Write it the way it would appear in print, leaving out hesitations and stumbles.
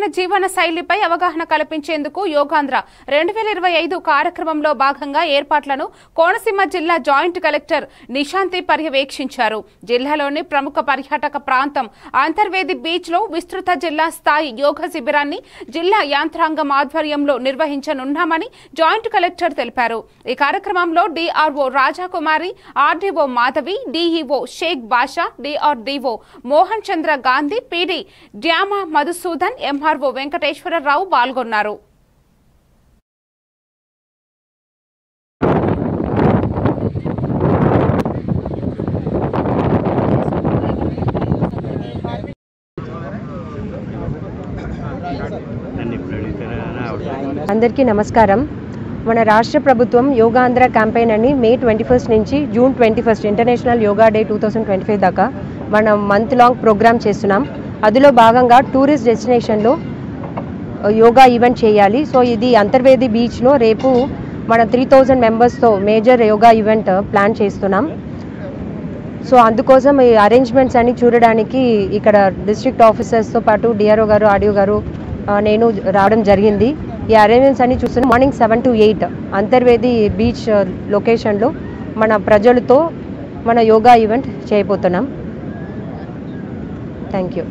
ఆరోగ్యకరమైన జీవన శైలిపై అవగాహన కల్పించేందుకు యోగాంధ్ర 2025 కార్యక్రమంలో భాగంగా ఏర్పాట్లను కోనసీమ జిల్లా జాయింట్ కలెక్టర్ నిశాంతి పర్యవేక్షించారు. జిల్లాలోని ప్రముఖ పర్యాటక ప్రాంతం అంతర్వేది బీచ్ లో విస్తృత జిల్లా స్థాయి యోగా శిబిరాన్ని జిల్లా యాంత్రాంగం ఆధ్వర్యంలో నిర్వహించనున్నామని జాయింట్ కలెక్టర్ తెలిపారు. ఈ కార్యక్రమంలో DRO Rajakumari, RDO Madhavi, DEO Sheikh Basha, DRDO Mohan Chandra Gandhi, PD డ్యామా మధుసూదన్, ఎంఆర్ఓ వెంకటేశ్వరరావు పాల్గొన్నారు. అందరికీ నమస్కారం. మన రాష్ట్ర ప్రభుత్వం యోగాంధ్ర క్యాంపెయిన్ అని మే 21 నుంచి జూన్ 21 ఇంటర్నేషనల్ యోగా డే 2025 దాకా మనం మంత్ లాంగ్ ప్రోగ్రామ్ చేస్తున్నాం. అందులో భాగంగా టూరిస్ట్ డెస్టినేషన్లో యోగా ఈవెంట్ చేయాలి. సో ఇది అంతర్వేది బీచ్లో రేపు మన 3000 మెంబర్స్తో మేజర్ యోగా ఈవెంట్ ప్లాన్ చేస్తున్నాం. సో అందుకోసం ఈ అరేంజ్మెంట్స్ అన్ని చూడడానికి ఇక్కడ డిస్ట్రిక్ట్ ఆఫీసర్స్తో పాటు డిఆర్ఓ గారు, ఆర్డీఓ గారు, నేను రావడం జరిగింది. ఈ అరేంజ్మెంట్స్ అన్ని చూస్తున్నాం. మార్నింగ్ 7 to 8 అంతర్వేది బీచ్ లొకేషన్లో మన ప్రజలతో మన యోగా ఈవెంట్ చేయబోతున్నాం. Thank you.